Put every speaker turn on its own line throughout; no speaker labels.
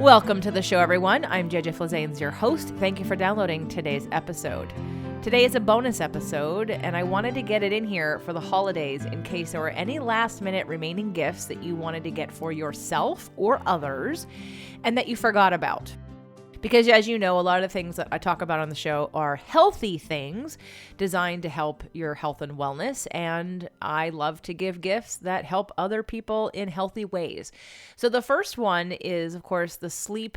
Welcome to the show, everyone. I'm JJ Flazanes, your host. Thank you for downloading today's episode. Today is a bonus episode, and I wanted to get it in here for the holidays in case there were any last-minute remaining gifts that you wanted to get for yourself or others and that you forgot about. Because as you know, a lot of the things that I talk about on the show are healthy things designed to help your health and wellness. And I love to give gifts that help other people in healthy ways. So the first one is, of course, the sleep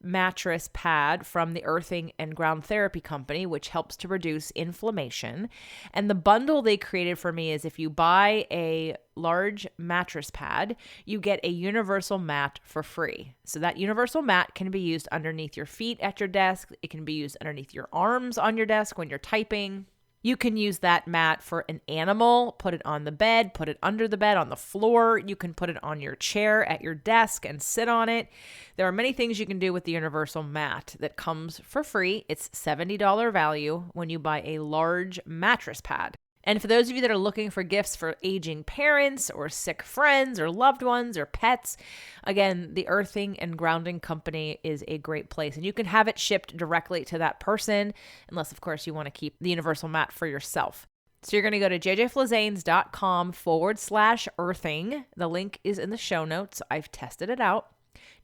mattress pad from the Earthing and Ground Therapy Company, which helps to reduce inflammation. And the bundle they created for me is if you buy a large mattress pad, you get a universal mat for free. So that universal mat can be used underneath your feet at your desk. It can be used underneath your arms on your desk when you're typing. You can use that mat for an animal, put it on the bed, put it under the bed, on the floor. You can put it on your chair at your desk and sit on it. There are many things you can do with the universal mat that comes for free. It's $70 value when you buy a large mattress pad. And for those of you that are looking for gifts for aging parents or sick friends or loved ones or pets, again, the Earthing and Grounding Company is a great place. And you can have it shipped directly to that person, unless, of course, you want to keep the universal mat for yourself. So you're going to go to jjflazanes.com/earthing. The link is in the show notes. I've tested it out.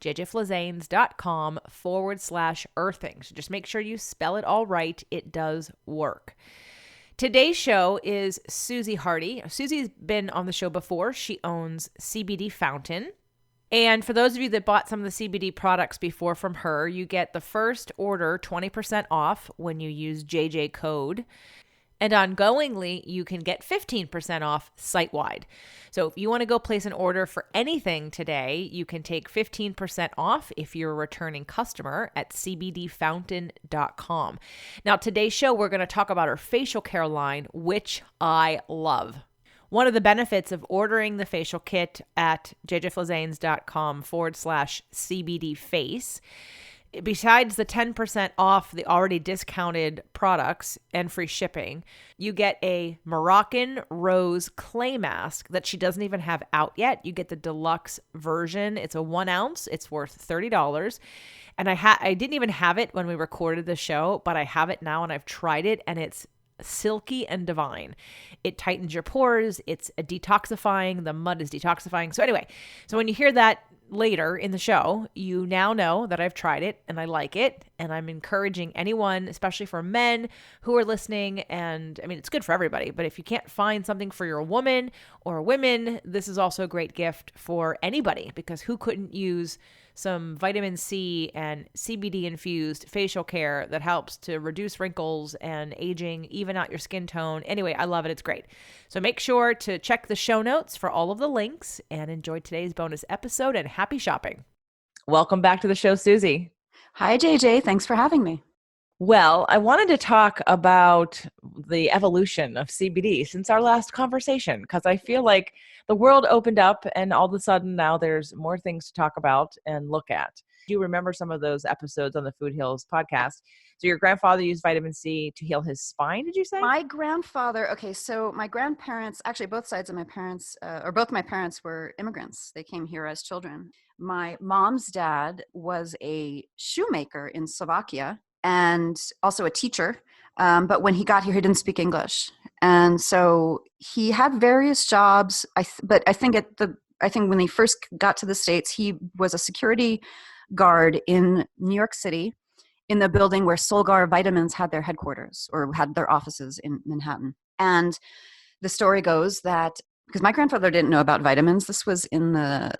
jjflazanes.com/earthing. So just make sure you spell it all right. It does work. Today's show is Suzy Hardy. Suzy's been on the show before. She owns CBD Fountain. And for those of you that bought some of the CBD products before from her, you get the first order 20% off when you use JJ code. And ongoingly, you can get 15% off site-wide. So if you want to go place an order for anything today, you can take 15% off if you're a returning customer at cbdfountain.com. Now, today's show, we're going to talk about our facial care line, which I love. One of the benefits of ordering the facial kit at jjflazanes.com/CBDface, besides the 10% off the already discounted products and free shipping, you get a Moroccan rose clay mask that she doesn't even have out yet. You get the deluxe version. It's a 1 ounce. It's worth $30. And I didn't even have it when we recorded the show, but I have it now and I've tried it and it's silky and divine. It tightens your pores. It's a detoxifying. The mud is detoxifying. So anyway, so when you hear that later in the show, you now know that I've tried it and I like it. And I'm encouraging anyone, especially for men who are listening. And I mean, it's good for everybody, but if you can't find something for your woman or women, this is also a great gift for anybody, because who couldn't use some vitamin C and CBD infused facial care that helps to reduce wrinkles and aging, even out your skin tone. Anyway, I love it. It's great. So make sure to check the show notes for all of the links and enjoy today's bonus episode, and happy shopping. Welcome back to the show, Suzy.
Hi, JJ. Thanks for having me.
Well, I wanted to talk about the evolution of CBD since our last conversation, because I feel like the world opened up and all of a sudden now there's more things to talk about and look at. Do you remember some of those episodes on the Food Heals podcast? So your grandfather used vitamin C to heal his spine, did you say?
My grandfather, so my grandparents, actually both sides of my parents, or both my parents were immigrants. They came here as children. My mom's dad was a shoemaker in Slovakia and also a teacher. But when he got here, he didn't speak English. And so he had various jobs. But I think when he first got to the States, he was a security guard in New York City in the building where Solgar Vitamins had their headquarters or had their offices in Manhattan. And the story goes that, because my grandfather didn't know about vitamins, this was in the,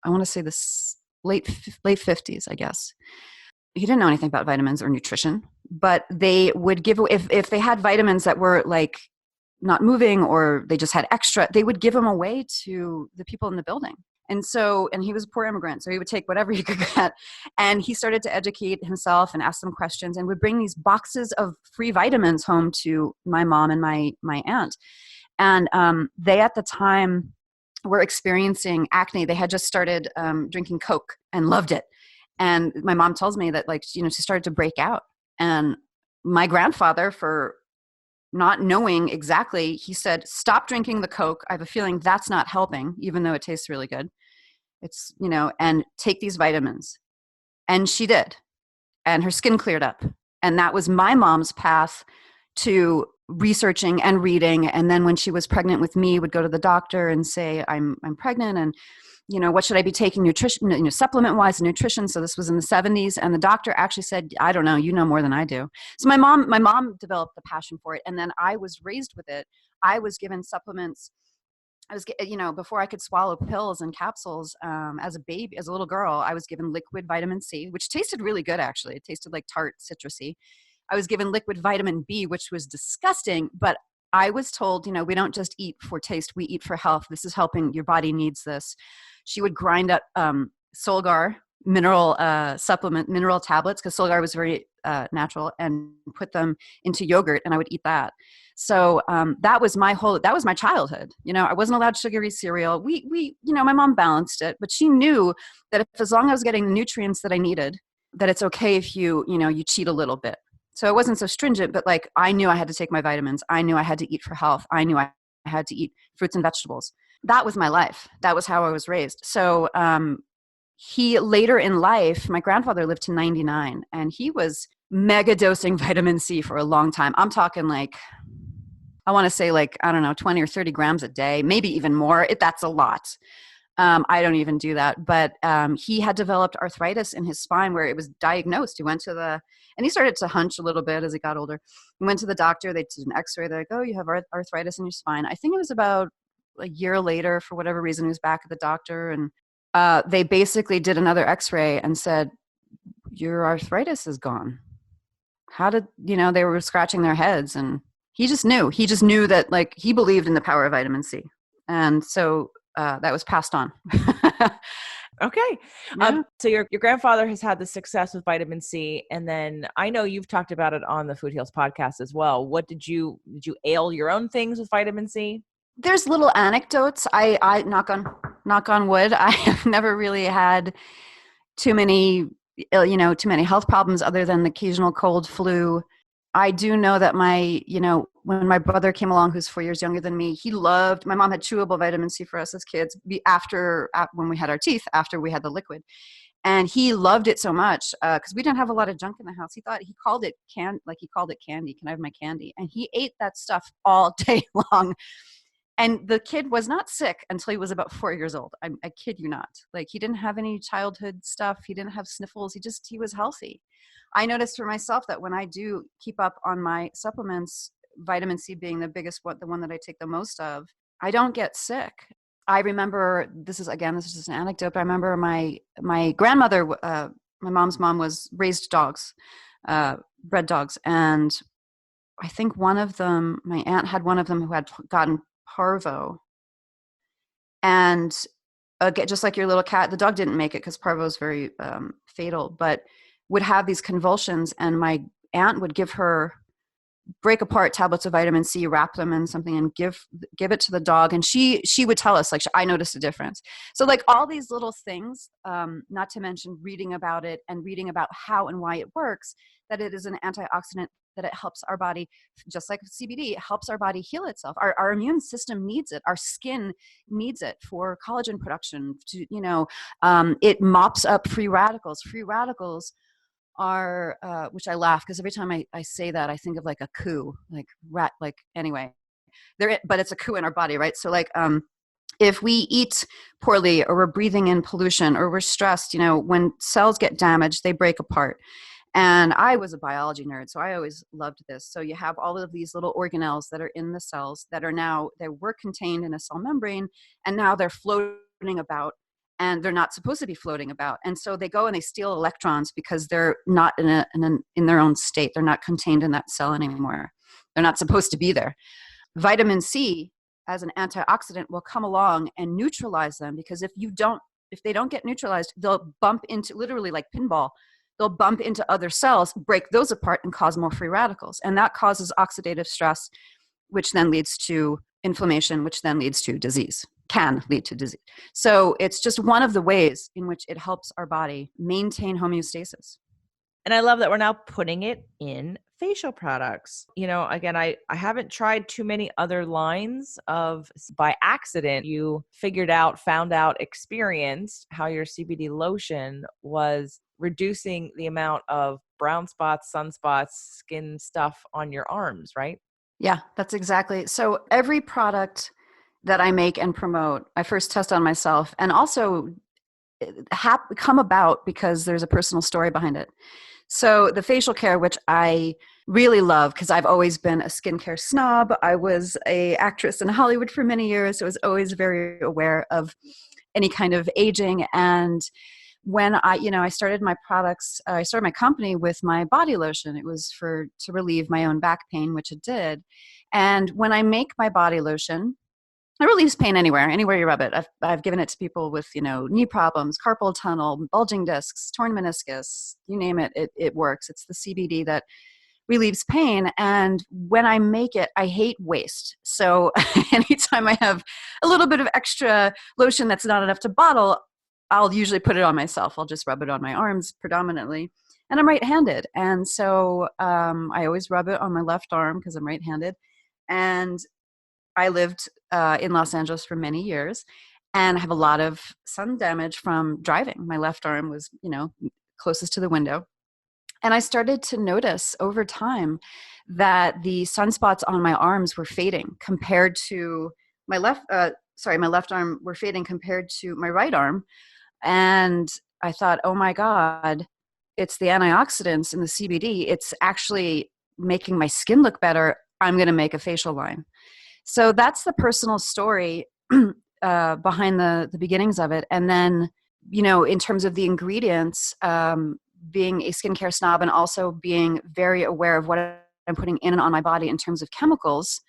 I want to say this late 50s, I guess. He didn't know anything about vitamins or nutrition, but they would give, if they had vitamins that were like not moving or they just had extra, they would give them away to the people in the building. And he was a poor immigrant, so he would take whatever he could get. And he started to educate himself and ask them questions and would bring these boxes of free vitamins home to my mom and my aunt. And they, at the time, were experiencing acne. They had just started drinking Coke and loved it. And my mom tells me that, she started to break out. And my grandfather, for not knowing exactly, he said, stop drinking the Coke. I have a feeling that's not helping, even though it tastes really good. It's, and take these vitamins. And she did. And her skin cleared up. And that was my mom's path to researching and reading. And then when she was pregnant with me, would go to the doctor and say, I'm pregnant, and what should I be taking nutrition, supplement wise, nutrition. So this was in the 70s. And the doctor actually said, I don't know, you know more than I do. So my mom developed the passion for it. And then I was raised with it. I was given supplements. I was, before I could swallow pills and capsules, as a baby, as a little girl, I was given liquid vitamin C, which tasted really good. Actually, it tasted like tart citrusy. I was given liquid vitamin B, which was disgusting, but I was told, we don't just eat for taste, we eat for health. This is helping, your body needs this. She would grind up Solgar mineral mineral tablets, because Solgar was very natural, and put them into yogurt, and I would eat that. So that was my childhood. I wasn't allowed sugary cereal. We my mom balanced it, but she knew that if, as long as I was getting the nutrients that I needed, that it's okay if you cheat a little bit. So it wasn't so stringent, but like, I knew I had to take my vitamins. I knew I had to eat for health. I knew I had to eat fruits and vegetables. That was my life. That was how I was raised. So he later in life, my grandfather lived to 99, and he was mega dosing vitamin C for a long time. I'm talking like, I want to say like, I don't know, 20 or 30 grams a day, maybe even more. That's a lot. I don't even do that. But he had developed arthritis in his spine, where it was diagnosed. He went to and he started to hunch a little bit as he got older. He went to the doctor. They did an x-ray. They're like, oh, you have arthritis in your spine. I think it was about a year later, for whatever reason, he was back at the doctor. And they basically did another x-ray and said, your arthritis is gone. How did, they were scratching their heads, and he just knew that, like, he believed in the power of vitamin C. And so that was passed on.
Okay.
Yeah.
So your grandfather has had the success with vitamin C. And then I know you've talked about it on the Food Heals podcast as well. What did you ail your own things with vitamin C?
There's little anecdotes. I knock on wood. I have never really had too many health problems, other than the occasional cold, flu. I do know that when my brother came along, who's 4 years younger than me, my mom had chewable vitamin C for us as kids when we had our teeth, after we had the liquid. And he loved it so much, because we didn't have a lot of junk in the house. He called it candy. Can I have my candy? And he ate that stuff all day long. And the kid was not sick until he was about 4 years old. I kid you not. Like, he didn't have any childhood stuff. He didn't have sniffles. He was healthy. I noticed for myself that when I do keep up on my supplements, vitamin C being the biggest one, the one that I take the most of, I don't get sick. I remember, this is just an anecdote, but I remember my grandmother, my mom's mom, raised dogs, bred dogs. And I think one of them, my aunt had one of them who had gotten parvo. And just like your little cat, the dog didn't make it because parvo is very fatal, but would have these convulsions. And my aunt would break apart tablets of vitamin C, wrap them in something, and give it to the dog. And she would tell us, like, I noticed a difference. So, like, all these little things, not to mention reading about it and reading about how and why it works, that it is an antioxidant, that it helps our body, just like CBD, it helps our body heal itself. Our immune system needs it. Our skin needs it for collagen production. It mops up free radicals. Free radicals are, which I laugh, because every time I say that, I think of like a coup, anyway, but it's a coup in our body, right? So like, if we eat poorly, or we're breathing in pollution, or we're stressed, when cells get damaged, they break apart. And I was a biology nerd, so I always loved this. So you have all of these little organelles that are in the cells that were contained in a cell membrane, and now they're floating about, and they're not supposed to be floating about. And so they go and they steal electrons, because they're not in their own state. They're not contained in that cell anymore. They're not supposed to be there. Vitamin C, as an antioxidant, will come along and neutralize them, because if they don't get neutralized, they'll bump into, literally like pinball, they'll bump into other cells, break those apart, and cause more free radicals. And that causes oxidative stress, which then leads to inflammation, which then leads to disease, can lead to disease. So it's just one of the ways in which it helps our body maintain homeostasis.
And I love that we're now putting it in facial products, again, I haven't tried too many other lines of, by accident, you found out, experienced how your CBD lotion was reducing the amount of brown spots, sunspots, skin stuff on your arms, right?
Yeah, that's exactly. So every product that I make and promote, I first test on myself, and also come about because there's a personal story behind it. So the facial care, which I really love because I've always been a skincare snob. I was a actress in Hollywood for many years, so I was always very aware of any kind of aging. And when I started my products, I started my company with my body lotion. It was to relieve my own back pain, which it did. And when I make my body lotion, it relieves pain anywhere you rub it. I've given it to people with, knee problems, carpal tunnel, bulging discs, torn meniscus, you name it, it works. It's the CBD that relieves pain. And when I make it, I hate waste. So anytime I have a little bit of extra lotion that's not enough to bottle, I'll usually put it on myself. I'll just rub it on my arms predominantly. And I'm right-handed. And so I always rub it on my left arm because I'm right-handed. And I lived in Los Angeles for many years and have a lot of sun damage from driving. My left arm was, closest to the window. And I started to notice over time that the sunspots on my arms were fading compared to my left arm were fading compared to my right arm. And I thought, oh my God, it's the antioxidants in the CBD. It's actually making my skin look better. I'm going to make a facial line. So that's the personal story behind the beginnings of it. And then, in terms of the ingredients, being a skincare snob and also being very aware of what I'm putting in and on my body in terms of chemicals,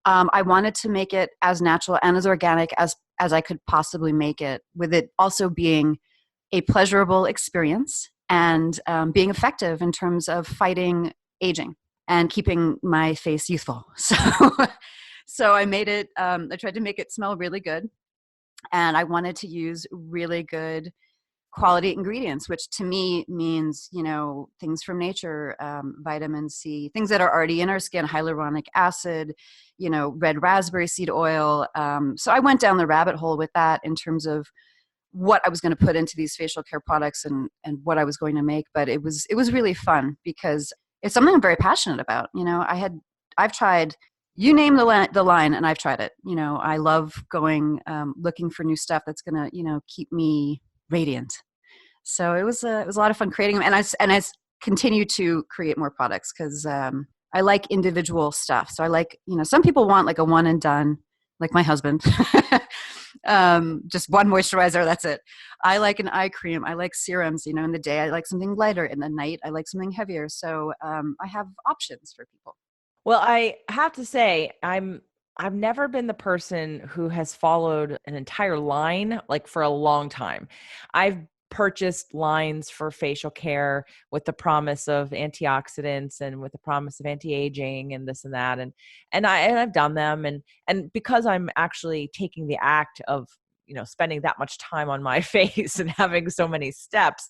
I wanted to make it as natural and as organic as I could possibly make it, with it also being a pleasurable experience and being effective in terms of fighting aging and keeping my face youthful. So I made it, I tried to make it smell really good. And I wanted to use really good quality ingredients, which to me means, things from nature, vitamin C, things that are already in our skin, hyaluronic acid, red raspberry seed oil. So I went down the rabbit hole with that in terms of what I was going to put into these facial care products and what I was going to make. But it was really fun because it's something I'm very passionate about. I've tried, you name the line and I've tried it. I love going, looking for new stuff that's going to, keep me radiant. So it was a lot of fun creating them. And I continue to create more products because I like individual stuff. So I like, some people want like a one and done, like my husband, just one moisturizer. That's it. I like an eye cream. I like serums, in the day I like something lighter. In the night, I like something heavier. So I have options for people.
Well, I have to say, I've never been the person who has followed an entire line like for a long time. I've purchased lines for facial care with the promise of antioxidants and with the promise of anti-aging and this and that. And I've done them. And because I'm actually taking the act of, spending that much time on my face and having so many steps,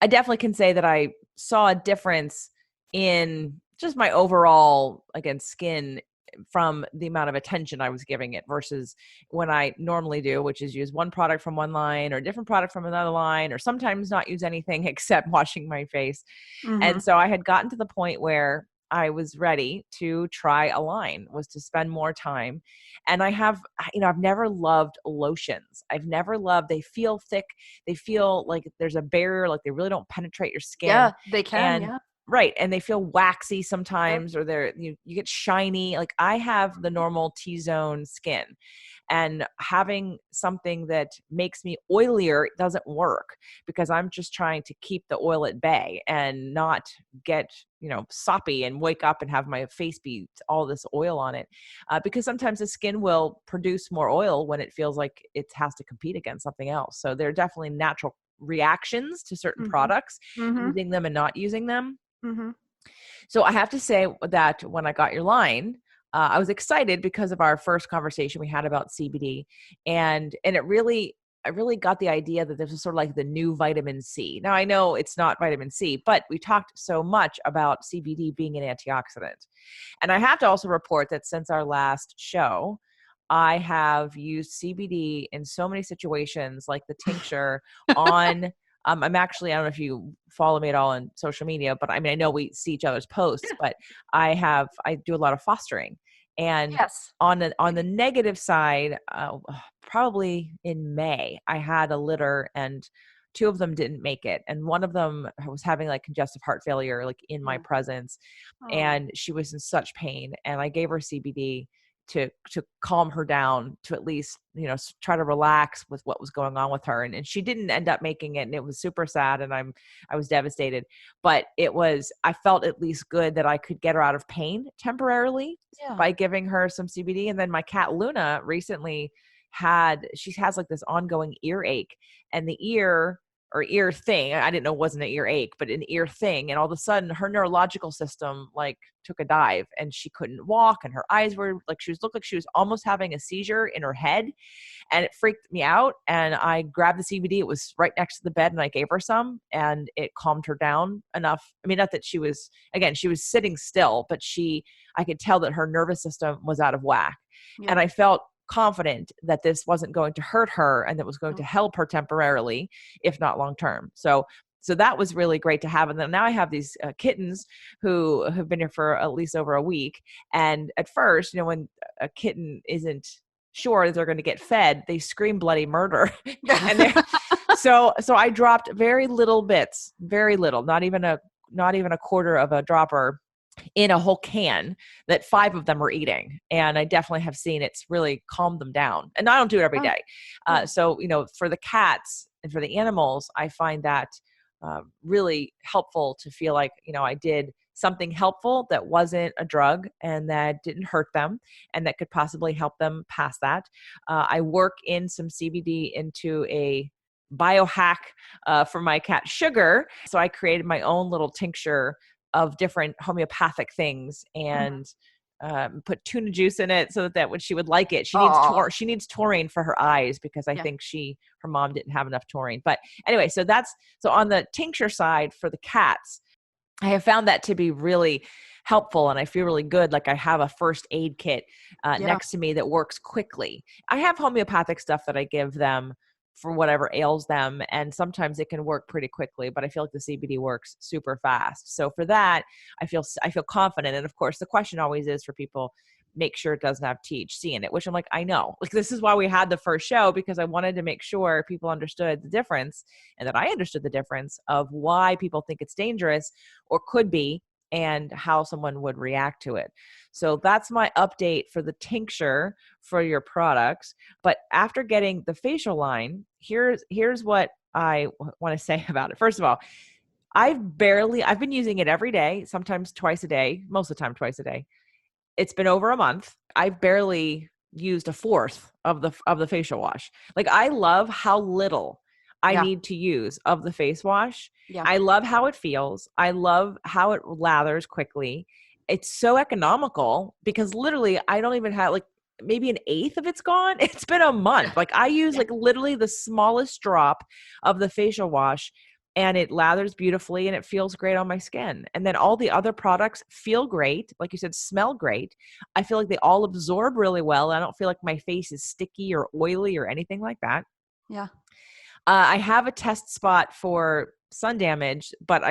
I definitely can say that I saw a difference in just my overall, again, skin from the amount of attention I was giving it versus when I normally do, which is use one product from one line or a different product from another line, or sometimes not use anything except washing my face.
Mm-hmm.
And so I had gotten to the point where I was ready to try a line, was to spend more time. And I've never loved lotions. They feel thick. They feel like there's a barrier, like they really don't penetrate your skin.
Yeah, they can.
And
yeah.
right. And they feel waxy sometimes, or you get shiny. Like I have the normal T-zone skin, and having something that makes me oilier doesn't work because I'm just trying to keep the oil at bay and not get, soppy and wake up and have my face be all this oil on it. Because sometimes the skin will produce more oil when it feels like it has to compete against something else. So there are definitely natural reactions to certain products, using them and not using them.
Mm-hmm.
So I have to say that when I got your line, I was excited because of our first conversation we had about CBD, and it really I really got the idea that this was sort of like the new vitamin C. Now I know it's not vitamin C, but we talked so much about CBD being an antioxidant. And I have to also report that since our last show, I have used CBD in so many situations, like the tincture on. I'm actually, I don't know if you follow me at all on social media, but I mean, I know we see each other's posts, but I do a lot of fostering. And
Yes.
on the negative side, probably in May, I had a litter and two of them didn't make it. And one of them was having like congestive heart failure, like in my
Yeah.
presence.
Oh,
And she was in such pain. And I gave her CBD to calm her down, to at least, try to relax with what was going on with her. And she didn't end up making it. And it was super sad. And I was devastated, but I felt at least good that I could get her out of pain temporarily
yeah.
by giving her some CBD. And then my cat Luna recently she has like this ongoing earache, and the ear thing, I didn't know it wasn't an earache, but an ear thing. And all of a sudden her neurological system like took a dive, and she couldn't walk, and her eyes were like, looked like she was almost having a seizure in her head. And it freaked me out. And I grabbed the CBD. It was right next to the bed, and I gave her some, and it calmed her down enough. I mean, not that she was sitting still, but I could tell that her nervous system was out of whack.
Yeah.
And I felt confident that this wasn't going to hurt her, and that was going to help her temporarily, if not long term. So that was really great to have. And then now I have these kittens who have been here for at least over a week. And at first, when a kitten isn't sure that they're going to get fed, they scream bloody murder. And so I dropped very little bits, very little, not even a quarter of a dropper in a whole can that 5 of them were eating. And I definitely have seen it's really calmed them down. And I don't do it every
Oh,
day.
yeah.
So, for the cats and for the animals, I find that really helpful to feel like, I did something helpful that wasn't a drug and that didn't hurt them and that could possibly help them past that. I work in some CBD into a biohack for my cat Sugar. So I created my own little tincture of different homeopathic things, and put tuna juice in it so that when she would like it,
Oh,
she needs taurine for her eyes, because I
yeah.
think her mom didn't have enough taurine. But anyway, so on the tincture side for the cats, I have found that to be really helpful, and I feel really good. Like I have a first aid kit
Yeah.
next to me that works quickly. I have homeopathic stuff that I give them for whatever ails them, and sometimes it can work pretty quickly, but I feel like the CBD works super fast. So for that, I feel confident. And of course, the question always is for people, make sure it doesn't have THC in it, which I'm like, I know. Like, this is why we had the first show, because I wanted to make sure people understood the difference, and that I understood the difference of why people think it's dangerous or could be, and how someone would react to it. So that's my update for the tincture for your products. But after getting the facial line, here's what I want to say about it. First of all, I've been using it every day, sometimes twice a day, most of the time twice a day. It's been over a month. I've barely used a fourth of the facial wash. Like, I love how little I
Yeah.
need to use of the face wash.
Yeah.
I love how it feels. I love how it lathers quickly. It's so economical, because literally I don't even have, like, maybe an eighth of it's gone. It's been a month. Like, I use
Yeah.
like literally the smallest drop of the facial wash, and it lathers beautifully and it feels great on my skin. And then all the other products feel great. Like you said, smell great. I feel like they all absorb really well. I don't feel like my face is sticky or oily or anything like that.
Yeah.
I have a test spot for sun damage, but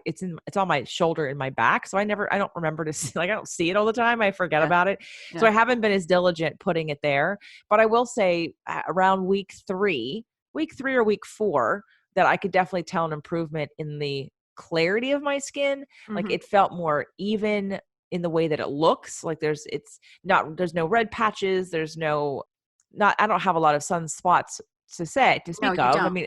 it's on my shoulder and my back. So I don't remember to see, like, I don't see it all the time. I forget
Yeah.
about it. So
Yeah.
I haven't been as diligent putting it there, but I will say around week three or week 4, that I could definitely tell an improvement in the clarity of my skin. Like,
Mm-hmm.
it felt more even in the way that it looks. Like, there's no red patches. I don't have a lot of sunspots to
No,
speak
you
of. I
don't.
mean,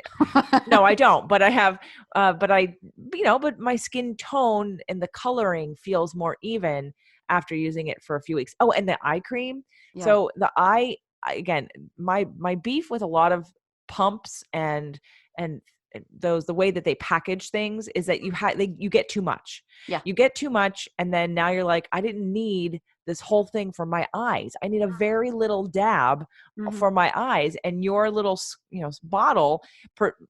no, I don't, but I have, but my skin tone and the coloring feels more even after using it for a few weeks. Oh, and the eye cream.
Yeah.
So again, my beef with a lot of pumps and those, the way that they package things is that you get too much.
Yeah.
You get too much. And then now you're like, I didn't need this whole thing for my eyes. I need a very little dab
Mm-hmm.
for my eyes. And your little, bottle,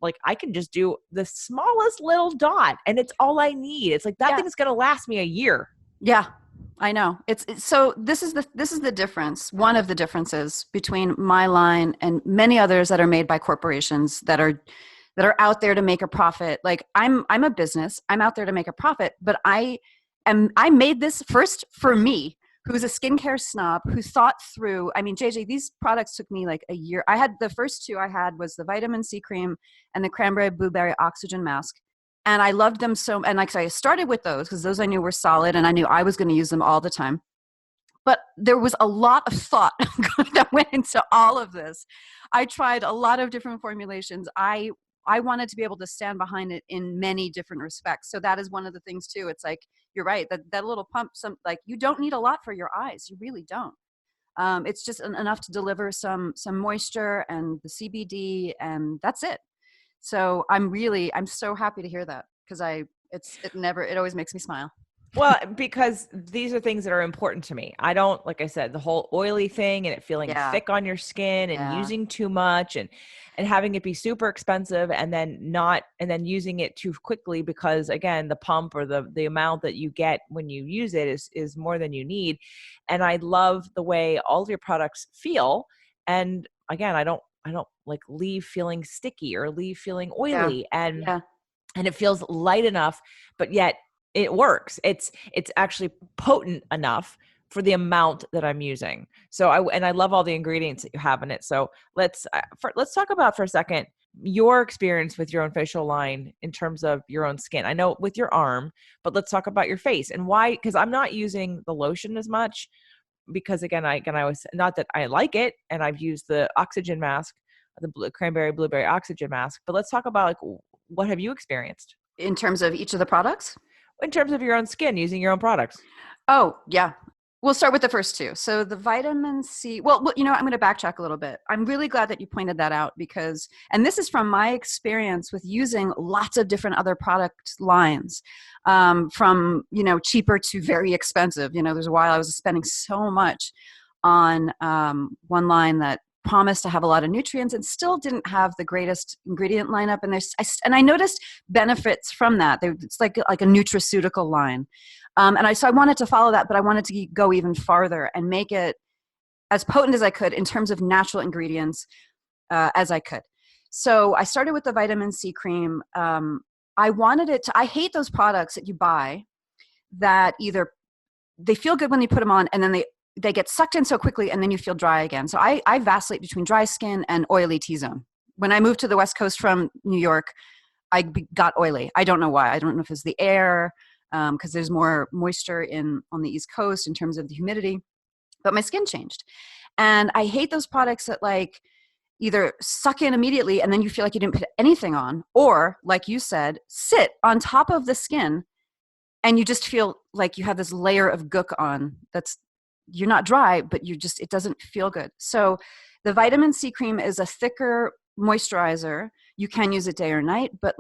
like I can just do the smallest little dot and it's all I need. It's like that
Yeah.
thing's going to last me a year.
Yeah, I know. It's so this is the difference. One of the differences between my line and many others that are made by corporations that are out there to make a profit. Like I'm a business. I'm out there to make a profit, but I made this first for me, who's a skincare snob, who thought through, I mean, JJ, these products took me like a year. I had the first two I had was the vitamin C cream and the cranberry blueberry oxygen mask. And I loved them so, and like I started with those because those I knew were solid and I knew I was going to use them all the time. But there was a lot of thought that went into all of this. I tried a lot of different formulations. I wanted to be able to stand behind it in many different respects. So that is one of the things too. It's like, you're right, that little pump, like you don't need a lot for your eyes. You really don't. It's just enough to deliver some moisture and the CBD, and that's it. So I'm so happy to hear that because it always makes me smile.
Well, because these are things that are important to me. I don't, like I said, the whole oily thing and it feeling
Yeah.
thick on your skin and
Yeah.
using too much and having it be super expensive and then using it too quickly because again, the pump or the amount that you get when you use it is more than you need. And I love the way all of your products feel. And again, I don't like leave feeling sticky or leave feeling
Yeah.
oily and
Yeah.
it feels light enough, but yet it works. It's actually potent enough for the amount that I'm using. So I love all the ingredients that you have in it. So let's talk about for a second your experience with your own facial line in terms of your own skin. I know with your arm, but let's talk about your face and why, because I'm not using the lotion as much because again, I was, not that I like it, and I've used the oxygen mask, the cranberry blueberry oxygen mask, but let's talk about like what have you experienced
In terms of each of the products?
in terms of your own skin using your own products?
Oh, yeah. We'll start with the first two. So the vitamin C, well, I'm going to backtrack a little bit. I'm really glad that you pointed that out because, and this is from my experience with using lots of different other product lines, from, cheaper to very expensive. There's a while I was spending so much on one line that promised to have a lot of nutrients and still didn't have the greatest ingredient lineup. And I noticed benefits from that. It's like a nutraceutical line. So I wanted to follow that, but I wanted to go even farther and make it as potent as I could in terms of natural ingredients as I could. So I started with the vitamin C cream. I wanted it to, I hate those products that you buy that either they feel good when you put them on and then they get sucked in so quickly and then you feel dry again. So I vacillate between dry skin and oily T-zone. When I moved to the West Coast from New York, I got oily. I don't know why. I don't know if it's the air, because there's more moisture on the East Coast in terms of the humidity, but my skin changed. And I hate those products that like either suck in immediately and then you feel like you didn't put anything on, or like you said, sit on top of the skin and you just feel like you have this layer of gook on you're not dry, but it doesn't feel good. So the vitamin C cream is a thicker moisturizer. You can use it day or night, but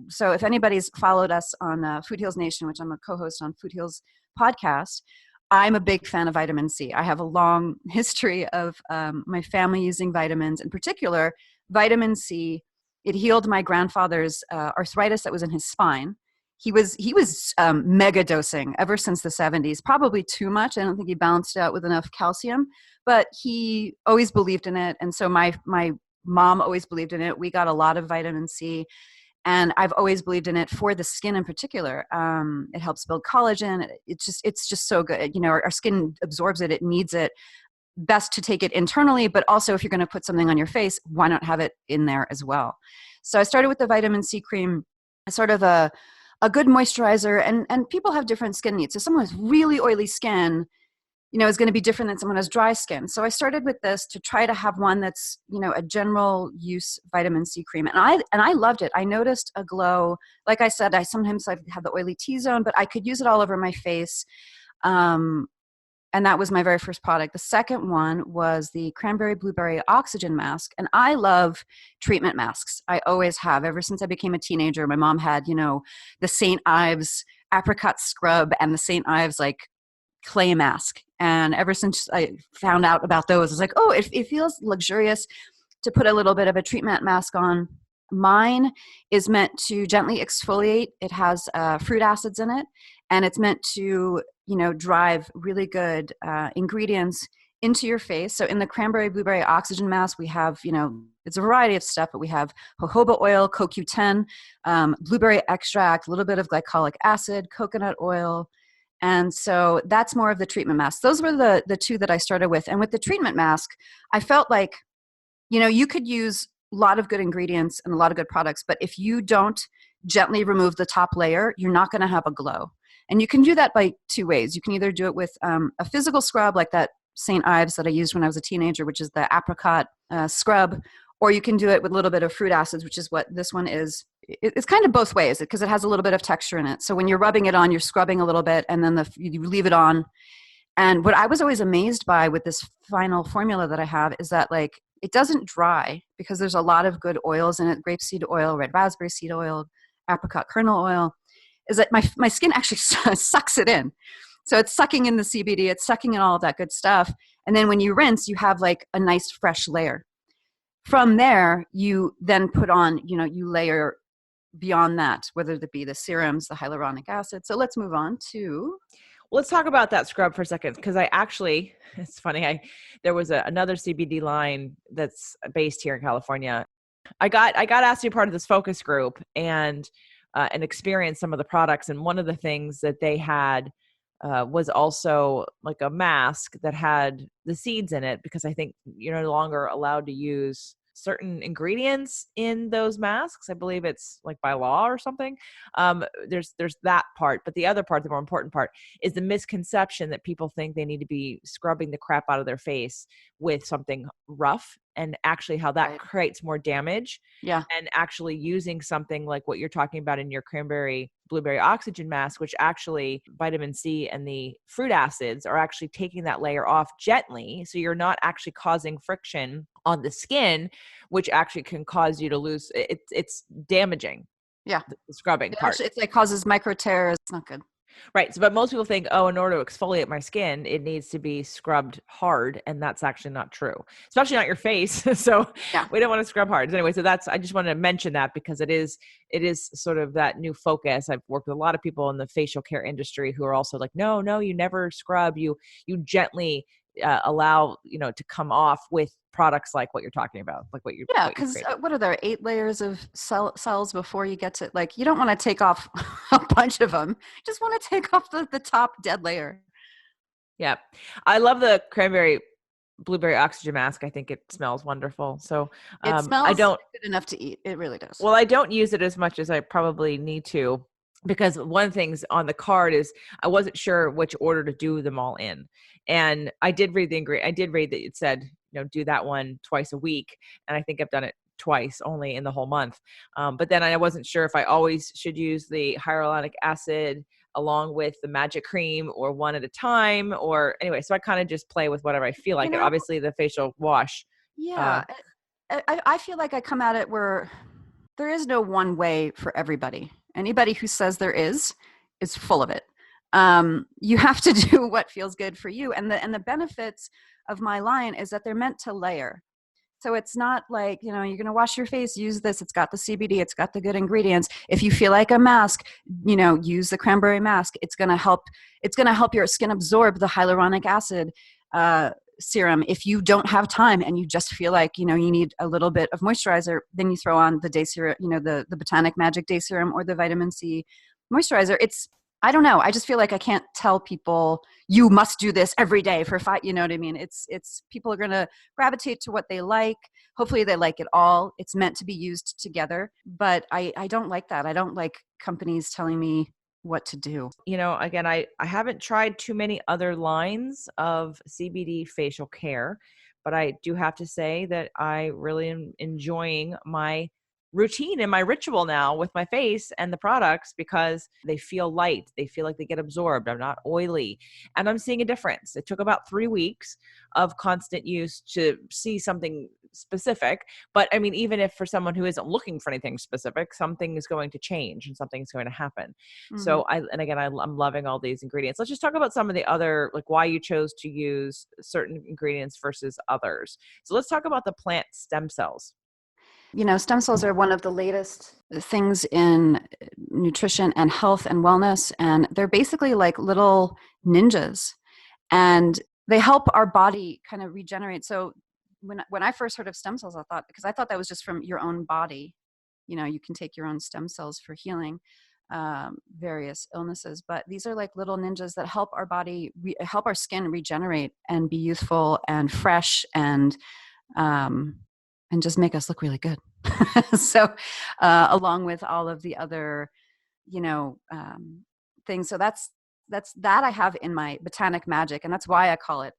so if anybody's followed us on Food Heals Nation, which I'm a co-host on Food Heals podcast, I'm a big fan of vitamin C. I have a long history of my family using vitamins, in particular vitamin C. It healed my grandfather's arthritis that was in his spine. He was mega dosing ever since the 70s, probably too much. I don't think he balanced it out with enough calcium, but he always believed in it. And so my mom always believed in it. We got a lot of vitamin C, and I've always believed in it for the skin in particular. It helps build collagen. It's just so good. Our skin absorbs it. It needs it. Best to take it internally, but also if you're going to put something on your face, why not have it in there as well? So I started with the vitamin C cream, sort of a good moisturizer, and people have different skin needs. So someone with really oily skin, is going to be different than someone who has dry skin. So I started with this to try to have one that's, a general use vitamin C cream. And I loved it. I noticed a glow. Like I said, I sometimes have the oily T-zone, but I could use it all over my face. And that was my very first product. The second one was the cranberry blueberry oxygen mask. And I love treatment masks. I always have. Ever since I became a teenager, my mom had, the St. Ives apricot scrub and the St. Ives like clay mask. And ever since I found out about those, it's like, oh, it feels luxurious to put a little bit of a treatment mask on. Mine is meant to gently exfoliate. It has fruit acids in it, and it's meant to, drive really good ingredients into your face. So in the cranberry blueberry oxygen mask, we have, it's a variety of stuff, but we have jojoba oil, CoQ10, blueberry extract, a little bit of glycolic acid, coconut oil. And so that's more of the treatment mask. Those were the two that I started with. And with the treatment mask, I felt like, you could use a lot of good ingredients and a lot of good products, but if you don't gently remove the top layer, you're not going to have a glow. And you can do that by two ways. You can either do it with a physical scrub like that St. Ives that I used when I was a teenager, which is the apricot scrub, or you can do it with a little bit of fruit acids, which is what this one is. It's kind of both ways because it has a little bit of texture in it. So when you're rubbing it on, you're scrubbing a little bit, and then you leave it on. And what I was always amazed by with this final formula that I have is that it doesn't dry because there's a lot of good oils in it, grapeseed oil, red raspberry seed oil, apricot kernel oil, is that my skin actually sucks it in. So it's sucking in the CBD, it's sucking in all of that good stuff. And then when you rinse, you have a nice fresh layer. From there, you then put on, you layer beyond that, whether it be the serums, the hyaluronic acid. So let's move on to...
Let's talk about that scrub for a second, because it's funny. There was another CBD line that's based here in California. I got asked to be part of this focus group and experience some of the products. And one of the things that they had was also like a mask that had the seeds in it, because I think you're no longer allowed to use certain ingredients in those masks. I believe it's like by law or something. There's that part, but the other part, the more important part, is the misconception that people think they need to be scrubbing the crap out of their face with something rough, and actually how that creates more damage.
Yeah.
And actually using something like what you're talking about in your cranberry blueberry oxygen mask, which actually vitamin C and the fruit acids are actually taking that layer off gently. So you're not actually causing friction on the skin, which actually can cause you to lose. It's damaging.
Yeah.
The scrubbing part.
Actually, it's causes micro tears. It's not good.
Right. So, but most people think, oh, in order to exfoliate my skin, it needs to be scrubbed hard. And that's actually not true, especially not your face. So
yeah.
We don't want to scrub hard. Anyway, so I just wanted to mention that because it is sort of that new focus. I've worked with a lot of people in the facial care industry who are also like, no, you never scrub. You gently allow, to come off with products like what you're talking about, like what you're...
Yeah, because what are there, 8 layers of cells before you get to, you don't want to take off a bunch of them. You just want to take off the top dead layer.
Yeah. I love the cranberry blueberry oxygen mask. I think it smells wonderful. So
it smells good enough to eat. It really does.
Well, I don't use it as much as I probably need to, because one of the things on the card is I wasn't sure which order to do them all in. And I did read I did read that it said, do that one twice a week. And I think I've done it twice only in the whole month. But then I wasn't sure if I always should use the hyaluronic acid along with the magic cream or one at a time, or anyway. So I kind of just play with whatever I feel like. And obviously the facial wash.
Yeah. I feel like I come at it where there is no one way for everybody. Anybody who says there is full of it. You have to do what feels good for you. And the benefits of my line is that they're meant to layer. So it's not like, you're going to wash your face, use this. It's got the CBD. It's got the good ingredients. If you feel like a mask, use the cranberry mask. It's going to help your skin absorb the hyaluronic acid serum. If you don't have time and you just feel like, you need a little bit of moisturizer, then you throw on the day serum, the Botanic Magic Day Serum or the vitamin C moisturizer. I don't know. I just feel like I can't tell people you must do this every day for 5. You know what I mean? It's people are going to gravitate to what they like. Hopefully they like it all. It's meant to be used together, but I don't like that. I don't like companies telling me what to do.
Again, I haven't tried too many other lines of CBD facial care, but I do have to say that I really am enjoying my routine and my ritual now with my face and the products because they feel light. They feel like they get absorbed. I'm not oily. And I'm seeing a difference. It took about 3 weeks of constant use to see something specific. But I mean, even if for someone who isn't looking for anything specific, something is going to change and something's going to happen.
Mhm.
So I'm loving all these ingredients. Let's just talk about some of the other, like why you chose to use certain ingredients versus others. So let's talk about the plant stem cells.
Stem cells are one of the latest things in nutrition and health and wellness. And they're basically like little ninjas. And they help our body kind of regenerate. So when I first heard of stem cells, because I thought that was just from your own body. You can take your own stem cells for healing various illnesses. But these are like little ninjas that help our body, help our skin regenerate and be youthful and fresh and just make us look really good. So, along with all of the other, things. So that I have in my botanic magic, and that's why I call it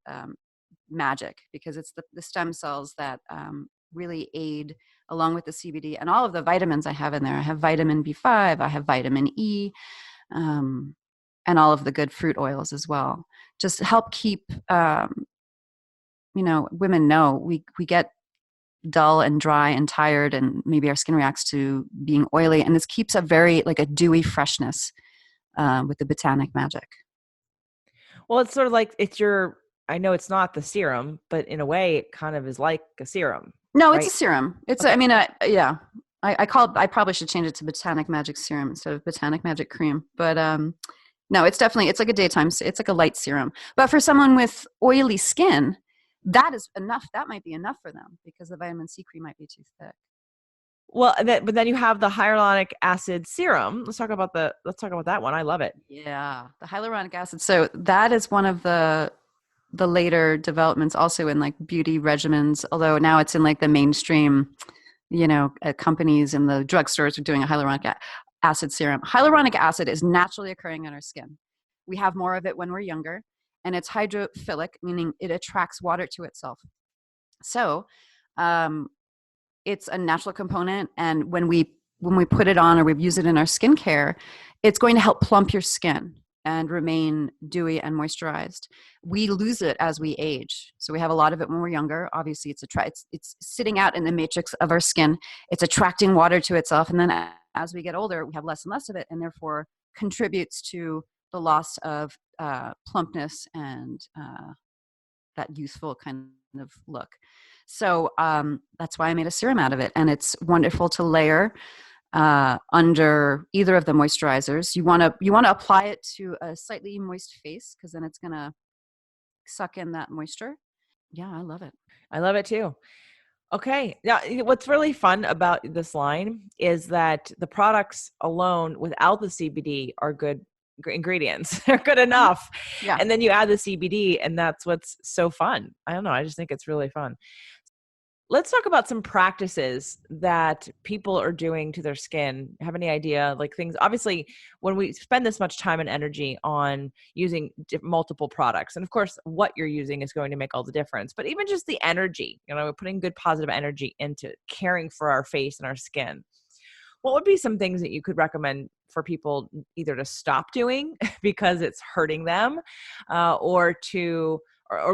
magic, because it's the stem cells that really aid, along with the CBD and all of the vitamins I have in there. I have vitamin B5, I have vitamin E, and all of the good fruit oils as well. Just help keep, women know we get dull and dry and tired, and maybe our skin reacts to being oily, and this keeps a very like a dewy freshness with the botanic magic.
Well, it's sort of like I know it's not the serum, but in a way it kind of is like a serum,
No, it's a
right?
serum.
Okay.
Yeah, I probably should change it to botanic magic serum instead of botanic magic cream, but no, it's like a daytime, it's like a light serum. But for someone with oily skin, that is enough. That might be enough for them, because the vitamin C cream might be too thick.
Well, but then you have the hyaluronic acid serum. Let's talk about that one. I love it.
Yeah, the hyaluronic acid. So that is one of the later developments, also in like beauty regimens. Although now it's in like the mainstream, companies and the drugstores are doing a hyaluronic acid serum. Hyaluronic acid is naturally occurring in our skin. We have more of it when we're younger, and it's hydrophilic, meaning it attracts water to itself. So, it's a natural component, and when we put it on or we use it in our skincare, it's going to help plump your skin and remain dewy and moisturized. We lose it as we age, so we have a lot of it when we're younger. Obviously, it's sitting out in the matrix of our skin. It's attracting water to itself, and then as we get older, we have less and less of it, and therefore contributes to the loss of plumpness and that youthful kind of look. So that's why I made a serum out of it, and it's wonderful to layer under either of the moisturizers. You want to apply it to a slightly moist face, because then it's going to suck in that moisture. Yeah, I love it.
I love it too. Okay. Now, what's really fun about this line is that the products alone without the CBD are good ingredients. They're good enough.
Yeah.
And then you add the CBD, and that's what's so fun. I don't know. I just think it's really fun. Let's talk about some practices that people are doing to their skin. Have any idea? Like things, obviously, when we spend this much time and energy on using multiple products, and of course, what you're using is going to make all the difference, but even just the energy, we're putting good positive energy into caring for our face and our skin. What would be some things that you could recommend for people either to stop doing because it's hurting them, or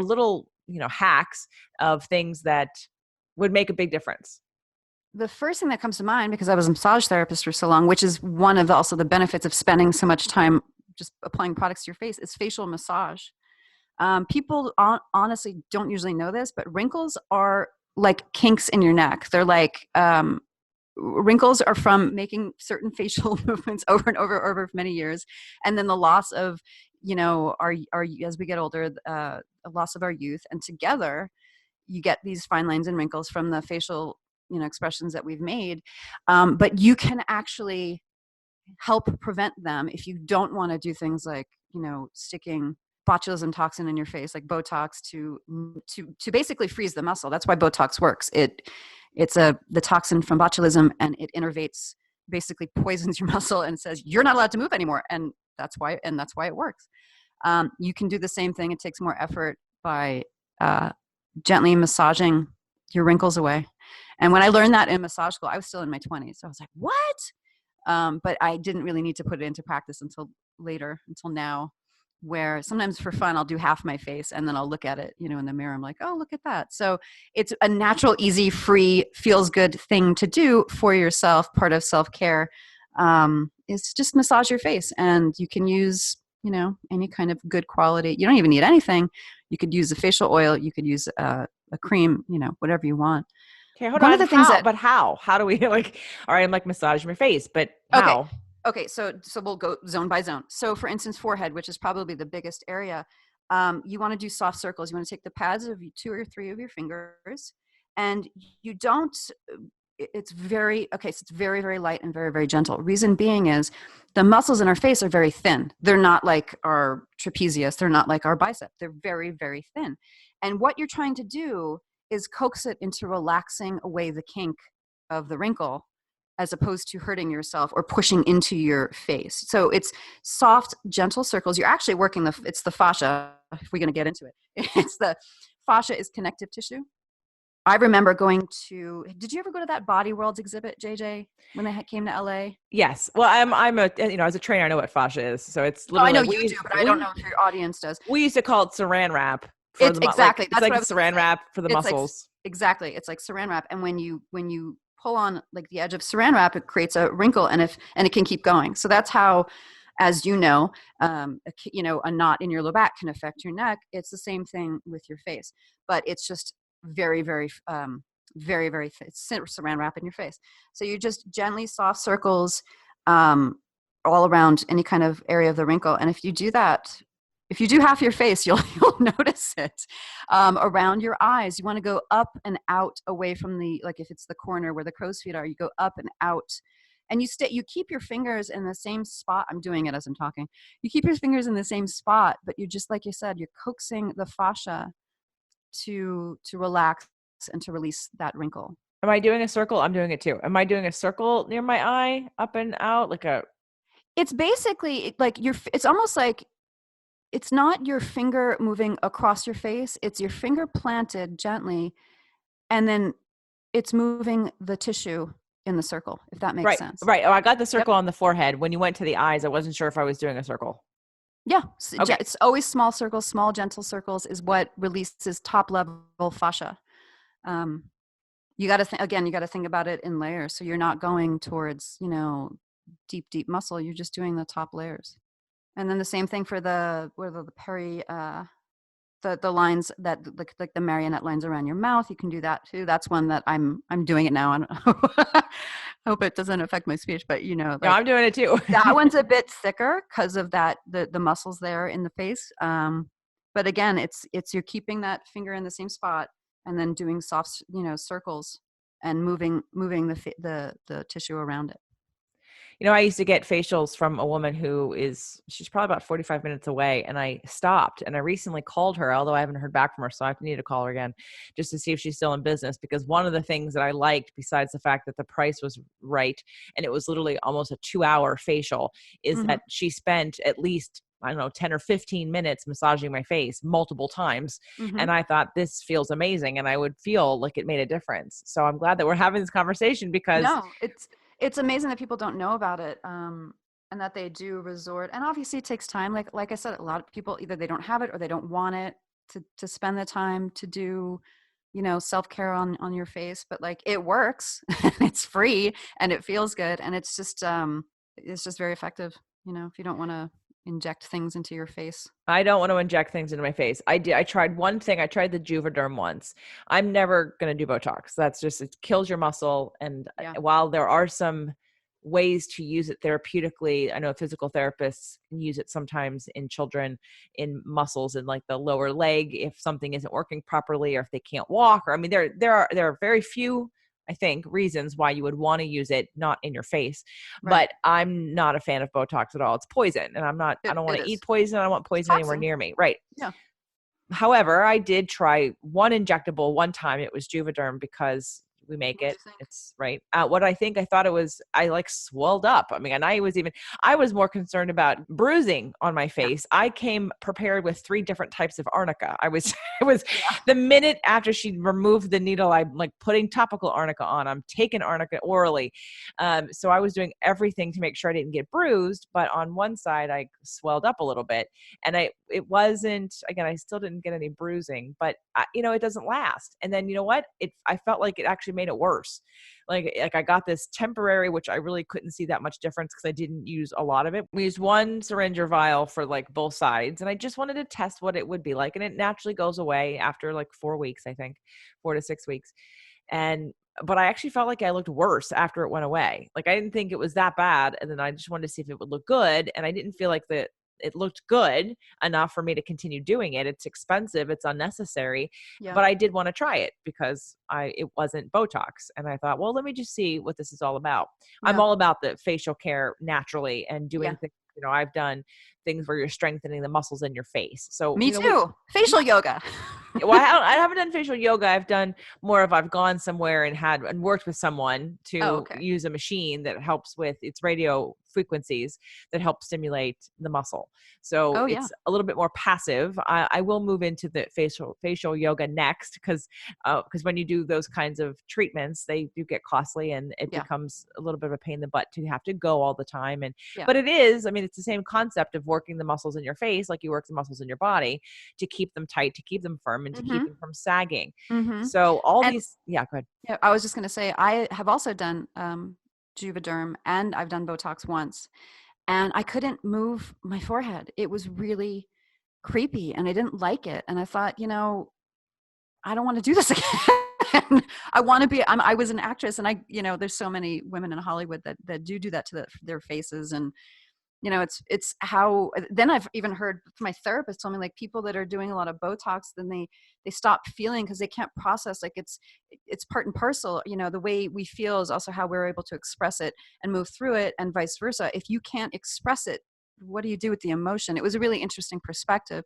little, hacks of things that would make a big difference?
The first thing that comes to mind, because I was a massage therapist for so long, which is one of also the benefits of spending so much time just applying products to your face, is facial massage. People honestly don't usually know this, but wrinkles are like kinks in your neck. They're like wrinkles are from making certain facial movements over and over for many years, and then the loss of our as we get older, a loss of our youth, and together you get these fine lines and wrinkles from the facial expressions that we've made. But you can actually help prevent them if you don't want to do things like sticking botulism toxin in your face, like Botox, to basically freeze the muscle. That's why Botox works. It's the toxin from botulism, and it innervates, basically poisons your muscle and says you're not allowed to move anymore, and that's why it works. You can do the same thing. It takes more effort by gently massaging your wrinkles away. And when I learned that in massage school, I was still in my 20s. So I was like, what? But I didn't really need to put it into practice until later, until now, where sometimes for fun, I'll do half my face and then I'll look at it, in the mirror. I'm like, oh, look at that. So it's a natural, easy, free, feels good thing to do for yourself. Part of self-care is just massage your face, and you can use, any kind of good quality. You don't even need anything. You could use a facial oil. You could use a cream, whatever you want.
Okay, hold
One
on.
of the things
How? But how? How do we like, all right, I'm like massaging my face, but how?
Okay. So we'll go zone by zone. So for instance, forehead, which is probably the biggest area, you want to do soft circles. You want to take the pads of 2 or 3 of your fingers, and you don't, it's very, so it's very, very light and very, very gentle. Reason being is the muscles in our face are very thin. They're not like our trapezius. They're not like our bicep. They're very, very thin. And what you're trying to do is coax it into relaxing away the kink of the wrinkle, as opposed to hurting yourself or pushing into your face. So it's soft, gentle circles. You're actually working it's the fascia, if we're going to get into it. It's the fascia is connective tissue. I remember did you ever go to that Body Worlds exhibit, JJ, when they came to LA?
Yes. Well, I'm as a trainer, I know what fascia is. So it's literally,
I know you do, but I don't know if your audience does.
We used to call it saran wrap for the
exactly.
It's like saran wrap for the muscles.
Exactly. It's like saran wrap. And when you pull on like the edge of saran wrap, it creates a wrinkle, and it can keep going. So that's how, as you know, a knot in your low back can affect your neck. It's the same thing with your face, but it's just very, very, very, very it's saran wrap in your face. So you just gently soft circles all around any kind of area of the wrinkle. And if you do that, if you do half your face, you'll notice it. Around your eyes, you want to go up and out away from like if it's the corner where the crow's feet are, you go up and out. And you keep your fingers in the same spot. I'm doing it as I'm talking. You keep your fingers in the same spot, but you just, like you said, you're coaxing the fascia to relax and to release that wrinkle.
Am I doing a circle? I'm doing it too. Am I doing a circle near my eye, up and out,
It's basically like it's almost like it's not your finger moving across your face. It's your finger planted gently, and then it's moving the tissue in the circle, if that makes sense.
Right. Oh, I got the circle on the forehead. When you went to the eyes, I wasn't sure if I was doing a circle.
Yeah.
Okay.
It's always small circles, small, gentle circles is what releases top level fascia. You got to think about it in layers. So you're not going towards, deep, deep muscle. You're just doing the top layers. And then the same thing for the lines that like the marionette lines around your mouth. You can do that too. That's one that I'm doing it now. I hope it doesn't affect my speech, but
yeah, I'm doing it too.
That one's a bit thicker because of that, the muscles there in the face. But again, it's you're keeping that finger in the same spot and then doing soft, circles and moving the tissue around it.
I used to get facials from a woman she's probably about 45 minutes away, and I stopped, and I recently called her, although I haven't heard back from her. So I need to call her again just to see if she's still in business, because one of the things that I liked, besides the fact that the price was right, and it was literally almost a 2-hour facial, is that she spent at least, I don't know, 10 or 15 minutes massaging my face multiple times. And I thought, this feels amazing. And I would feel like it made a difference. So I'm glad that we're having this conversation, because
it's amazing that people don't know about it, and that they do resort. And obviously it takes time. Like I said, a lot of people, either they don't have it or they don't want it to spend the time to do, self-care on your face. But like, it works. It's free and it feels good. And it's just very effective, if you don't want to inject things into your face.
I don't want to inject things into my face. I tried one thing. I tried the Juvederm once. I'm never going to do Botox. It kills your muscle. And while there are some ways to use it therapeutically, I know physical therapists can use it sometimes in children, in muscles in like the lower leg, if something isn't working properly, or if they can't walk, or, I mean, there are very few, I think, reasons why you would want to use it not in your face. Right. But I'm not a fan of Botox at all. It's poison, and I don't want to eat poison. I don't want poison anywhere near me. Right.
Yeah.
However, I did try one injectable one time. It was Juvederm, because we make
What do
it.
you think?
It's right. What I think, I thought it was, I like swelled up. I mean, and I was more concerned about bruising on my
Yeah.
face. I came prepared with 3 different types of arnica. It was
Yeah.
the minute after she removed the needle, I'm like putting topical arnica on. I'm taking arnica orally. So I was doing everything to make sure I didn't get bruised, but on one side I swelled up a little bit, and it wasn't, again, I still didn't get any bruising, but it doesn't last. And then, you know what? I felt like it actually made it worse. Like I got this temporary, which I really couldn't see that much difference because I didn't use a lot of it. We used 1 syringe or vial for like both sides, and I just wanted to test what it would be like. And it naturally goes away after like 4 weeks, I think, 4 to 6 weeks. And but I actually felt like I looked worse after it went away. Like I didn't think it was that bad, and then I just wanted to see if it would look good, and I didn't feel like it looked good enough for me to continue doing it. It's expensive, it's unnecessary,
Yeah.
but I did want to try it because it wasn't Botox, and I thought, well, let me just see what this is all about. I'm
Yeah.
all about the facial care naturally and
Yeah.
doing things. I've done things where you're strengthening the muscles in your face. So,
Me too. Facial yoga.
well, I haven't done facial yoga. I've done more of, I've gone somewhere and worked with someone
Oh,
to
okay.
use a machine that helps with its radio frequencies that help stimulate the muscle. So
Oh, yeah.
it's a little bit more passive. I will move into the facial yoga next because when you do those kinds of treatments, they do get costly, and it
Yeah.
becomes a little bit of a pain in the butt to have to go all the time.
Yeah.
But it is, I mean, it's the same concept of working the muscles in your face like you work the muscles in your body to keep them tight, to keep them firm, and to keep
Mm-hmm.
them from sagging.
Mm-hmm.
So all
And
these, yeah, go ahead.
yeah, I was just going to say, I have also done Juvederm, and I've done Botox once, and I couldn't move my forehead. It was really creepy, and I didn't like it. And I thought, I don't want to do this again. I want to be, I was an actress, and there's so many women in Hollywood that do that to their faces. And it's how, then I've even heard, my therapist told me, like, people that are doing a lot of Botox, then they stop feeling because they can't process, like, it's part and parcel. The way we feel is also how we're able to express it and move through it, and vice versa. If you can't express it, what do you do with the emotion? It was a really interesting perspective.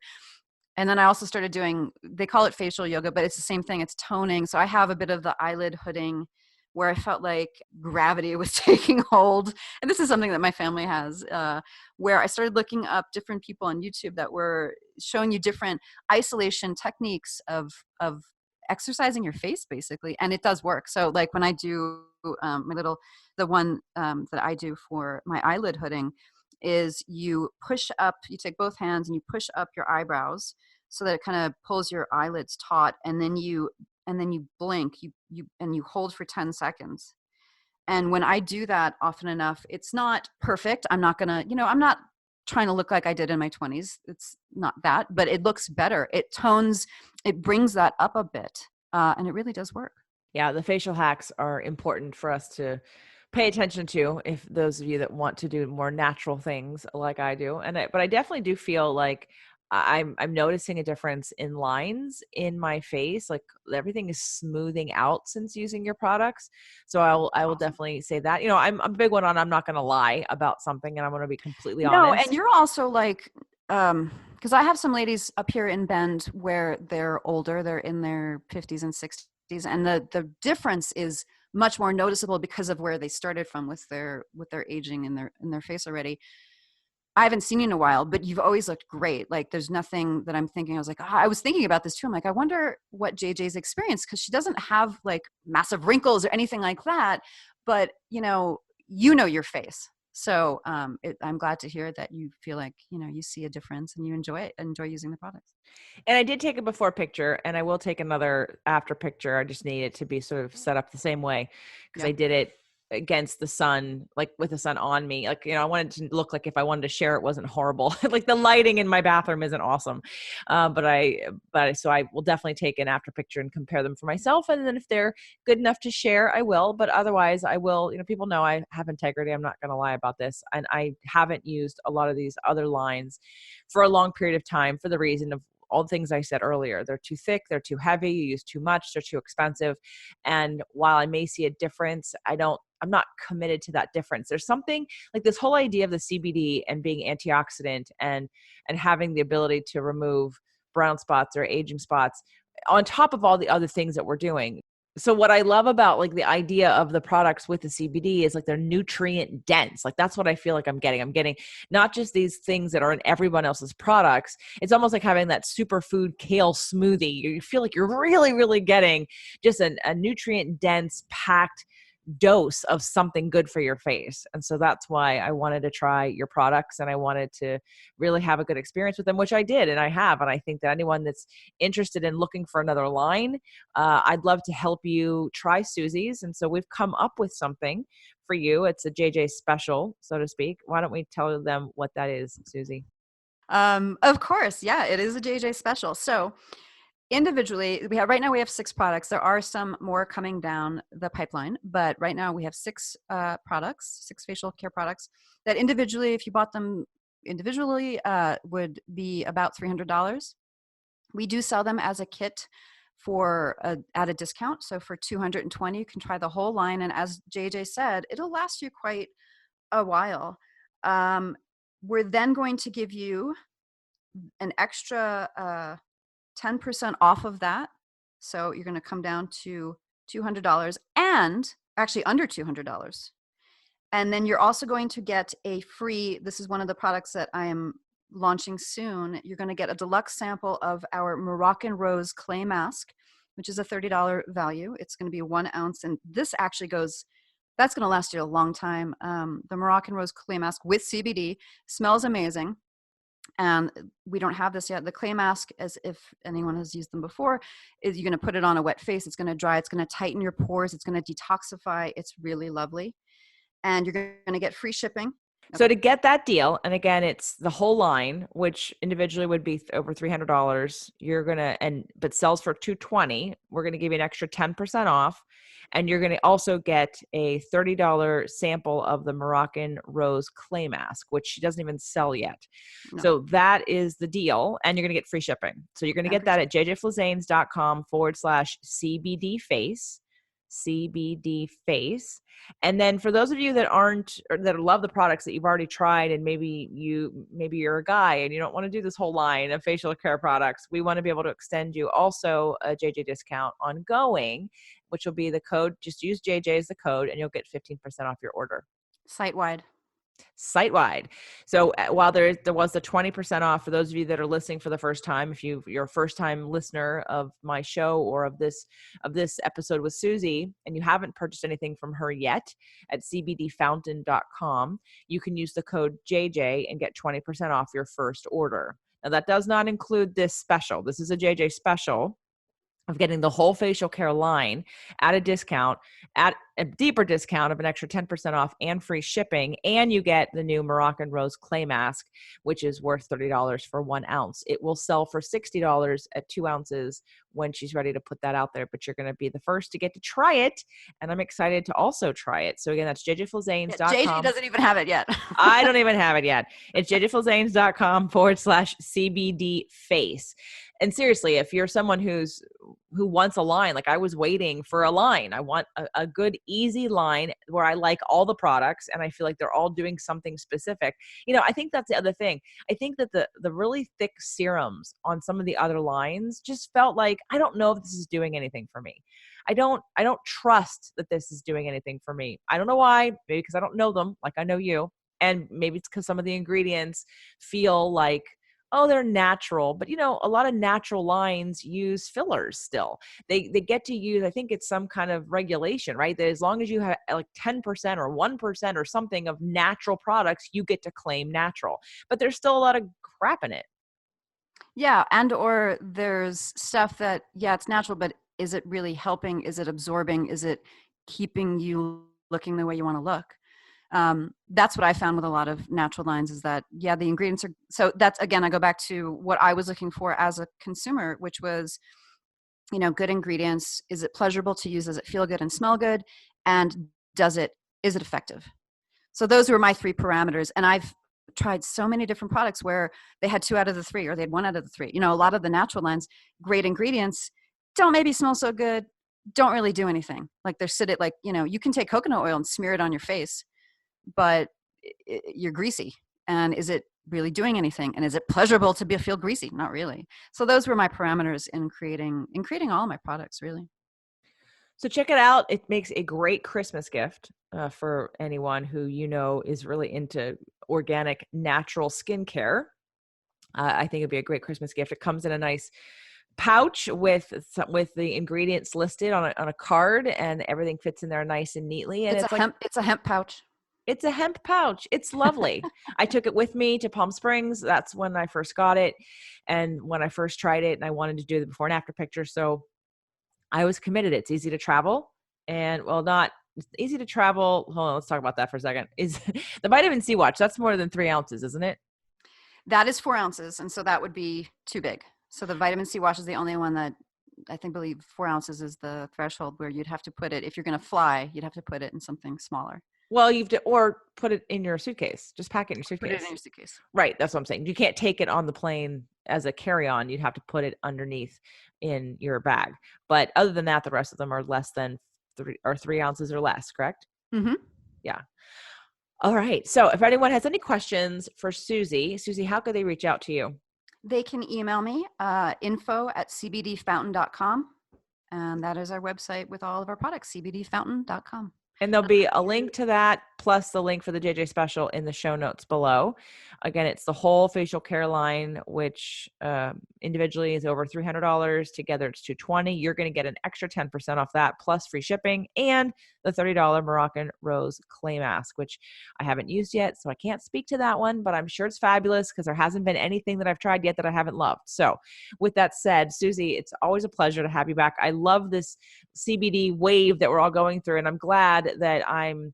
And then I also started doing, they call it facial yoga, but it's the same thing. It's toning. So I have a bit of the eyelid hooding where I felt like gravity was taking hold. And this is something that my family has, where I started looking up different people on YouTube that were showing you different isolation techniques of exercising your face, basically. And it does work. So like when I do the one that I do for my eyelid hooding is you take both hands and you push up your eyebrows so that it kind of pulls your eyelids taut, and then you blink, you hold for 10 seconds. And when I do that often enough, it's not perfect. I'm not gonna, I'm not trying to look like I did in my 20s. It's not that, but it looks better. It brings that up a bit, and it really does work.
Yeah, the facial hacks are important for us to pay attention to, if those of you that want to do more natural things like I do. But I definitely do feel like I'm noticing a difference in lines in my face. Like everything is smoothing out since using your products. So I will
Awesome.
definitely say that. I'm a big one on, I'm not going to lie about something, and I'm going to be completely
No, and
honest.
you're also like, because I have some ladies up here in Bend where they're older, they're in their 50s and 60s, and the difference is much more noticeable because of where they started from with their aging in their face already. I haven't seen you in a while, but you've always looked great. Like there's nothing that I'm thinking. I was like, I was thinking about this too. I'm like, I wonder what JJ's experienced, because she doesn't have like massive wrinkles or anything like that. But your face. So I'm glad to hear that you feel like you see a difference and you enjoy using the products.
And I did take a before picture, and I will take another after picture. I just need it to be sort of set up the same way, because
Yeah.
I did it against the sun, like with the sun on me. Like, I wanted to look like if I wanted to share, it wasn't horrible. Like the lighting in my bathroom isn't awesome. So I will definitely take an after picture and compare them for myself. And then if they're good enough to share, I will. But otherwise I will, people know I have integrity. I'm not going to lie about this. And I haven't used a lot of these other lines for a long period of time for the reason of all the things I said earlier. They're too thick, they're too heavy, you use too much, they're too expensive. And while I may see a difference, I'm not committed to that difference. There's something like this whole idea of the CBD and being antioxidant and having the ability to remove brown spots or aging spots on top of all the other things that we're doing. So what I love about like the idea of the products with the CBD is like they're nutrient dense. Like that's what I feel like I'm getting. I'm getting not just these things that are in everyone else's products. It's almost like having that superfood kale smoothie. You feel like you're really, really getting just a nutrient dense packed dose of something good for your face. And so that's why I wanted to try your products and I wanted to really have a good experience with them, which I did and I have. And I think that anyone that's interested in looking for another line, I'd love to help you try Suzy's. And so we've come up with something for you. It's a JJ special, so to speak. Why don't we tell them what that is, Suzy?
Of course, yeah, it is a JJ special. So individually, right now we have 6 products. There are some more coming down the pipeline, but right now we have 6 products, 6 facial care products that individually, if you bought them individually, would be about $300. We do sell them as a kit at a discount. So for $220, you can try the whole line, and as JJ said, it'll last you quite a while. We're then going to give you an extra 10% off of that. So you're going to come down to $200 and actually under $200. And then you're also going to get a free, this is one of the products that I am launching soon. You're going to get a deluxe sample of our Moroccan Rose Clay Mask, which is a $30 value. It's going to be 1 ounce. And this actually that's going to last you a long time. The Moroccan Rose Clay Mask with CBD smells amazing. And we don't have this yet. The clay mask, as if anyone has used them before, is you're going to put it on a wet face. It's going to dry. It's going to tighten your pores. It's going to detoxify. It's really lovely. And you're going to get free shipping.
So to get that deal, and again, it's the whole line, which individually would be over $300. You're gonna but sells for $220. We're gonna give you an extra 10% off, and you're gonna also get a $30 sample of the Moroccan Rose Clay Mask, which she doesn't even sell yet.
No.
So that is the deal, and you're gonna get free shipping. So you're gonna get that at jjflazanes.com/CBD face. CBD face. And then for those of you that aren't or that love the products that you've already tried and maybe you're a guy and you don't want to do this whole line of facial care products, we want to be able to extend you also a JJ discount ongoing, which will be the code. Just use JJ as the code and you'll get 15% off your order.
Site-wide.
So while there was the 20% off for those of you that are listening for the first time, if you're a first time listener of my show or of this episode with Suzy and you haven't purchased anything from her yet at cbdfountain.com, you can use the code JJ and get 20% off your first order. Now that does not include this special. This is a JJ special of getting the whole facial care line at a discount, at a deeper discount of an extra 10% off and free shipping. And you get the new Moroccan Rose Clay Mask, which is worth $30 for 1 ounce. It will sell for $60 at 2 ounces when she's ready to put that out there, but you're going to be the first to get to try it. And I'm excited to also try it. So again, that's jjflazanes.com.
JJ doesn't even have it yet.
I don't even have it yet. It's jjflazanes.com/CBD face. And seriously, if you're someone who wants a line, like I was waiting for a line, I want a good, easy line where I like all the products and I feel like they're all doing something specific. I think that's the other thing. I think that the really thick serums on some of the other lines just felt like, I don't know if this is doing anything for me. I don't trust that this is doing anything for me. I don't know why, maybe because I don't know them like I know you. And maybe it's because some of the ingredients feel like, oh, they're natural. But, a lot of natural lines use fillers still. They get to use, I think it's some kind of regulation, right? That as long as you have like 10% or 1% or something of natural products, you get to claim natural. But there's still a lot of crap in it.
Yeah. And or there's stuff that, yeah, it's natural, but is it really helping? Is it absorbing? Is it keeping you looking the way you want to look? That's what I found with a lot of natural lines is that, yeah, the ingredients are, so that's, again, I go back to what I was looking for as a consumer, which was, good ingredients. Is it pleasurable to use? Does it feel good and smell good? And is it effective? So those were my 3 parameters. And I've tried so many different products where they had 2 out of the 3, or they had 1 out of the 3. A lot of the natural lines, great ingredients, don't maybe smell so good, don't really do anything. Like you can take coconut oil and smear it on your face, but you're greasy. And is it really doing anything? And is it pleasurable to feel greasy? Not really. So those were my parameters in creating all my products, really.
So check it out. It makes a great Christmas gift for anyone who is really into organic, natural skincare. I think it'd be a great Christmas gift. It comes in a nice pouch with the ingredients listed on a card, and everything fits in there nice and neatly. And
It's a hemp pouch.
it's a hemp pouch. It's lovely. I took it with me to Palm Springs. That's when I first got it, and when I first tried it, and I wanted to do the before and after picture. So I was committed. It's easy to travel, and not it's easy to travel. Hold on, let's talk about that for a second. Is the vitamin C watch? That's more than 3 ounces, isn't it?
That is 4 ounces, and so that would be too big. So the vitamin C wash is the only one that believe 4 ounces is the threshold where you'd have to put it. If you're going to fly, you'd have to put it in something smaller.
Well, or put it in your suitcase. Just pack it in your suitcase.
Put it in your suitcase.
Right. That's what I'm saying. You can't take it on the plane as a carry-on. You'd have to put it underneath in your bag. But other than that, the rest of them are less than 3 ounces or less, correct?
Mm-hmm.
Yeah. All right. So if anyone has any questions for Suzy, how could they reach out to you?
They can email me, info@cbdfountain.com. And that is our website with all of our products, cbdfountain.com.
And there'll be a link to that, plus the link for the JJ special in the show notes below. Again, it's the whole facial care line, which individually is over $300. Together, it's $220. You're going to get an extra 10% off that, plus free shipping, and the $30 Moroccan Rose Clay Mask, which I haven't used yet, so I can't speak to that one, but I'm sure it's fabulous because there hasn't been anything that I've tried yet that I haven't loved. So with that said, Suzy, it's always a pleasure to have you back. I love this CBD wave that we're all going through, and I'm glad that I'm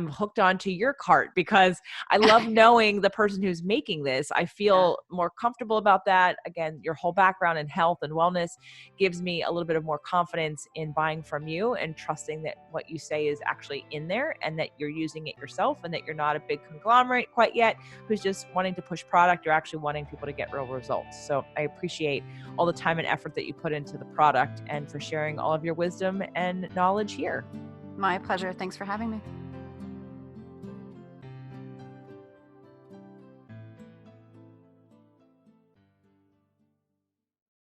hooked onto your cart because I love knowing the person who's making this. I feel more comfortable about that. Again, your whole background in health and wellness gives me a little bit of more confidence in buying from you and trusting that what you say is actually in there and that you're using it yourself and that you're not a big conglomerate quite yet who's just wanting to push product. You're actually wanting people to get real results. So I appreciate all the time and effort that you put into the product and for sharing all of your wisdom and knowledge here.
My pleasure. Thanks for having me.